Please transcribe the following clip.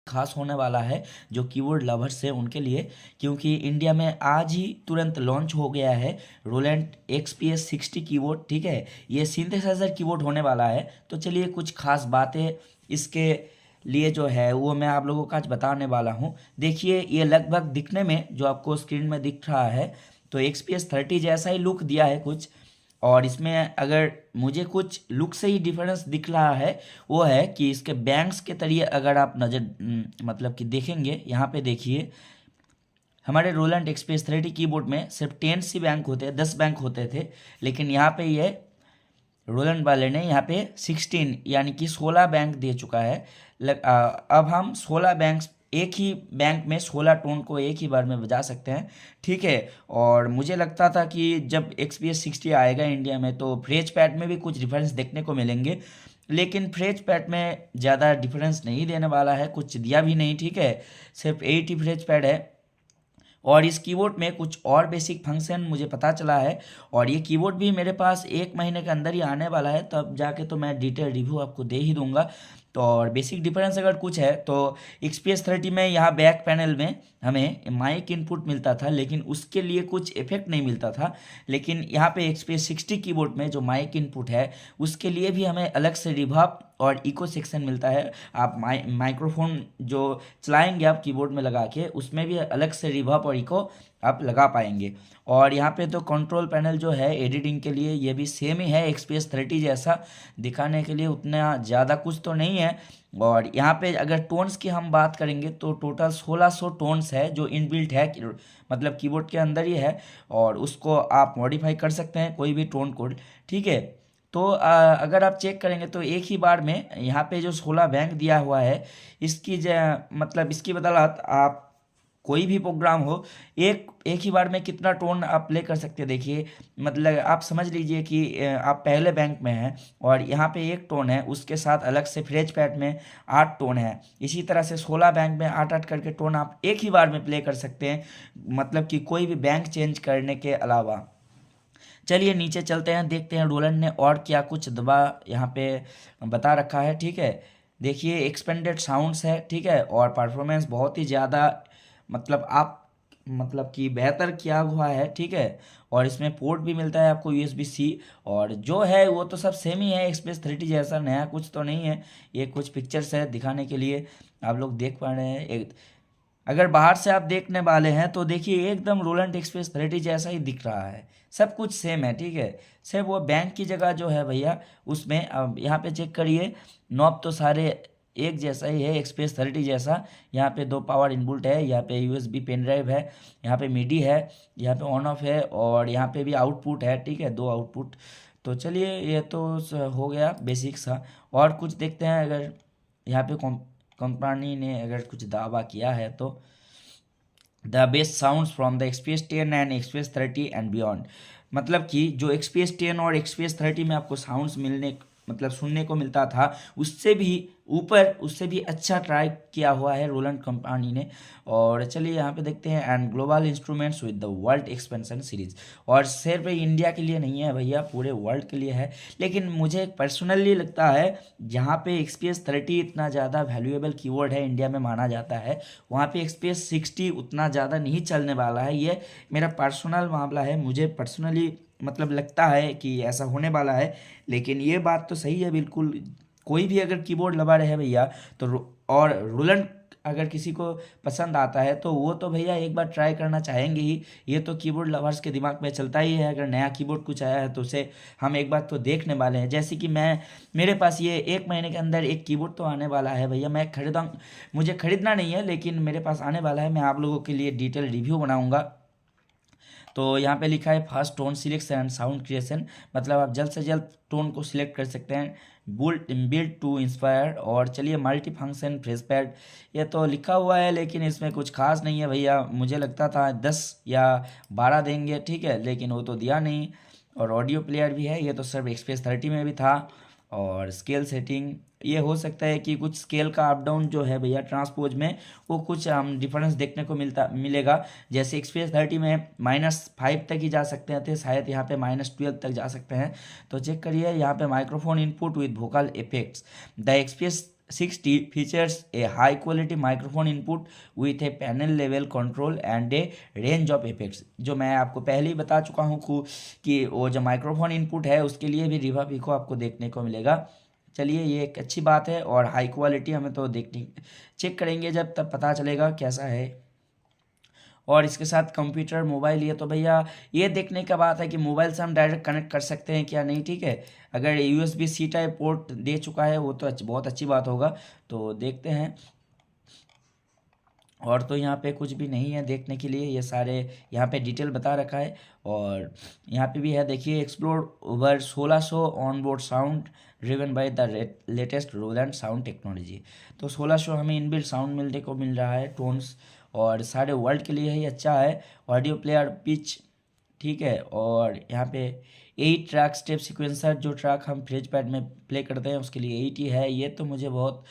खास होने वाला है जो कीबोर्ड लवर्स है उनके लिए, क्योंकि इंडिया में आज ही तुरंत लॉन्च हो गया है रोलैंड XPS 60 कीबोर्ड। ठीक है, ये सिंथेसाइजर कीबोर्ड होने वाला है। तो चलिए कुछ खास बातें इसके लिए जो है वो मैं आप लोगों को आज बताने वाला हूँ। देखिए ये लगभग दिखने में जो आपको स्क्रीन में दिख रहा है तो XPS 30 जैसा ही लुक दिया है कुछ। और इसमें अगर मुझे कुछ लुक से ही डिफरेंस दिख रहा है वो है कि इसके बैंक्स के तरीके अगर आप मतलब कि देखेंगे, यहाँ पे देखिए हमारे रोलैंड XPS 30 कीबोर्ड में सिर्फ 10 सी बैंक होते हैं, 10 बैंक होते थे। लेकिन यहाँ पे ये रोलैंड वाले ने यहाँ पे 16 यानी कि 16 बैंक दे चुका है। अब हम 16 बैंक, एक ही बैंक में 16 टोन को एक ही बार में बजा सकते हैं। ठीक है, और मुझे लगता था कि जब XPS 60 आएगा इंडिया में तो फ्रेज पैड में भी कुछ डिफरेंस देखने को मिलेंगे, लेकिन फ्रेज पैड में ज़्यादा डिफरेंस नहीं देने वाला है, कुछ दिया भी नहीं। ठीक है, सिर्फ 8 ही फ्रेज पैड है। और इस कीबोर्ड में कुछ और बेसिक फंक्शन मुझे पता चला है, और ये कीबोर्ड भी मेरे पास 1 महीने के अंदर ही आने वाला है, तब जाके तो मैं डिटेल रिव्यू आपको दे ही दूंगा। तो और बेसिक डिफरेंस अगर कुछ है तो XPS 30 में यहाँ बैक पैनल में हमें माइक इनपुट मिलता था, लेकिन उसके लिए कुछ इफेक्ट नहीं मिलता था। लेकिन यहाँ पे XPS 60 कीबोर्ड में जो माइक इनपुट है उसके लिए भी हमें अलग से रिवर्ब और इको सेक्शन मिलता है। आप माइक्रोफोन जो चलाएंगे आप कीबोर्ड में लगा के, उसमें भी अलग से रिवर्ब और इको आप लगा पाएंगे। और यहाँ पे तो कंट्रोल पैनल जो है एडिटिंग के लिए ये भी सेम ही है XPS 30 जैसा, दिखाने के लिए उतना ज़्यादा कुछ तो नहीं है। और यहाँ पे अगर टोन्स की हम बात करेंगे तो टोटल 1600 टोन्स है जो इनबिल्ट है, मतलब कीबोर्ड के अंदर ही है, और उसको आप मॉडिफाई कर सकते हैं कोई भी टोन कोड। ठीक है, तो अगर आप चेक करेंगे तो एक ही बार में यहाँ पे जो 16 बैंक दिया हुआ है इसकी मतलब इसकी बदौलत आप कोई भी प्रोग्राम हो एक एक ही बार में कितना टोन आप प्ले कर सकते हैं। देखिए मतलब आप समझ लीजिए कि आप पहले बैंक में हैं और यहाँ पे एक टोन है, उसके साथ अलग से फ्रेज पैड में 8 टोन है। इसी तरह से 16 बैंक में 8-8 करके टोन आप एक ही बार में प्ले कर सकते हैं, मतलब कि कोई भी बैंक चेंज करने के अलावा। चलिए नीचे चलते हैं, देखते हैं रोलैंड ने और क्या कुछ दबा यहाँ पे बता रखा है। ठीक है, देखिए एक्सपेंडेड साउंड्स है। ठीक है, और परफॉर्मेंस बहुत ही ज़्यादा मतलब आप मतलब कि बेहतर किया हुआ है। ठीक है, और इसमें पोर्ट भी मिलता है आपको USB-C, और जो है वो तो सब सेम ही है XPS 30 जैसा, नया कुछ तो नहीं है। ये कुछ पिक्चर्स है दिखाने के लिए, आप लोग देख पा रहे हैं। एक अगर बाहर से आप देखने वाले हैं तो देखिए एकदम रोलैंड XPS 30 जैसा ही दिख रहा है, सब कुछ सेम है। ठीक है, सिर्फ वो बैंक की जगह जो है भैया उसमें अब यहाँ पे चेक करिए, नॉब तो सारे एक जैसा ही है XPS 30 जैसा। यहाँ पे 2 पावर इनपुट है, यहाँ पे USB पेन ड्राइव है, यहाँ पे मिडी है, यहाँ पे ऑन ऑफ है, और यहाँ पे भी आउटपुट है। ठीक है, 2 आउटपुट। तो चलिए ये तो हो गया बेसिक सा। और कुछ देखते हैं, अगर यहाँ पे कंपनी ने अगर कुछ दावा किया है तो the best sounds from the XPS 10 and XPS 30 and beyond, मतलब कि जो XPS 10 और XPS 30 में आपको साउंड्स मिलने मतलब सुनने को मिलता था उससे भी ऊपर, उससे भी अच्छा ट्राई किया हुआ है रोलैंड कंपनी ने। और चलिए यहाँ पे देखते हैं, and global instruments with the world expansion series, और सिर्फ इंडिया के लिए नहीं है भैया, पूरे वर्ल्ड के लिए है। लेकिन मुझे पर्सनली लगता है जहाँ पे XPS 30 इतना ज़्यादा वैल्यूएबल कीवर्ड है इंडिया में माना जाता है, वहाँ पे XPS 60 उतना ज़्यादा नहीं चलने वाला है। ये मेरा पर्सनल मामला है, मुझे पर्सनली मतलब लगता है कि ऐसा होने वाला है। लेकिन ये बात तो सही है बिल्कुल, कोई भी अगर कीबोर्ड लगा रहे भैया तो और रोलैंड अगर किसी को पसंद आता है तो वो तो भैया एक बार ट्राई करना चाहेंगे ही। ये तो कीबोर्ड लवर्स के दिमाग में चलता ही है, अगर नया कीबोर्ड कुछ आया है तो उसे हम एक बार तो देखने वाले हैं। जैसे कि मेरे पास ये 1 महीने के अंदर एक कीबोर्ड तो आने वाला है भैया, मैं खरीदा, मुझे खरीदना नहीं है लेकिन मेरे पास आने वाला है, मैं आप लोगों के लिए डिटेल रिव्यू बनाऊँगा। तो यहाँ पे लिखा है fast tone selection and sound creation, मतलब आप जल्द से जल्द टोन को सिलेक्ट कर सकते हैं, बिल्ड टू इंस्पायर। और चलिए मल्टी फंक्शन फ्रेश पैड, ये तो लिखा हुआ है लेकिन इसमें कुछ खास नहीं है भैया, मुझे लगता था 10 या 12 देंगे। ठीक है, लेकिन वो तो दिया नहीं। और ऑडियो प्लेयर भी है, ये तो सिर्फ XPS 30 में भी था। और स्केल सेटिंग, ये हो सकता है कि कुछ स्केल का अप डाउन जो है भैया ट्रांसपोज में वो कुछ डिफरेंस देखने को मिलेगा। जैसे XPS 30 में -5 तक ही जा सकते थे, शायद यहाँ पे -12 तक जा सकते हैं। तो चेक करिए यहाँ पे microphone input with vocal effects, the XPS 60 features a high quality microphone input with a panel level control and a range of effects। जो मैं आपको पहले ही बता चुका हूँ कि वो जो माइक्रोफोन इनपुट है उसके लिए भी रिवा पिको आपको देखने को मिलेगा। चलिए ये एक अच्छी बात है, और हाई क्वालिटी हमें तो देखनी चेक करेंगे जब तब पता चलेगा कैसा है। और इसके साथ कंप्यूटर मोबाइल, ये तो भैया ये देखने का बात है कि मोबाइल से हम डायरेक्ट कनेक्ट कर सकते हैं क्या नहीं, ठीक है। अगर USB-C टाइप पोर्ट दे चुका है वो तो बहुत अच्छी बात होगा, तो देखते हैं। और तो यहाँ पे कुछ भी नहीं है देखने के लिए, ये सारे यहाँ पे डिटेल बता रखा है। और यहाँ पे भी है देखिए, explore over 1600 on board sound driven by the latest Roland sound technology. तो 1600 हमें इनबिल्ट साउंड मिलने को मिल रहा है, टोन्स, और सारे वर्ल्ड के लिए ही अच्छा है। ऑडियो प्लेयर पिच, ठीक है। और यहाँ पे 8 ट्रैक स्टेप सिक्वेंसर, जो ट्रैक हम फ्रेज पैड में प्ले करते हैं उसके लिए 8 ही है। ये तो मुझे बहुत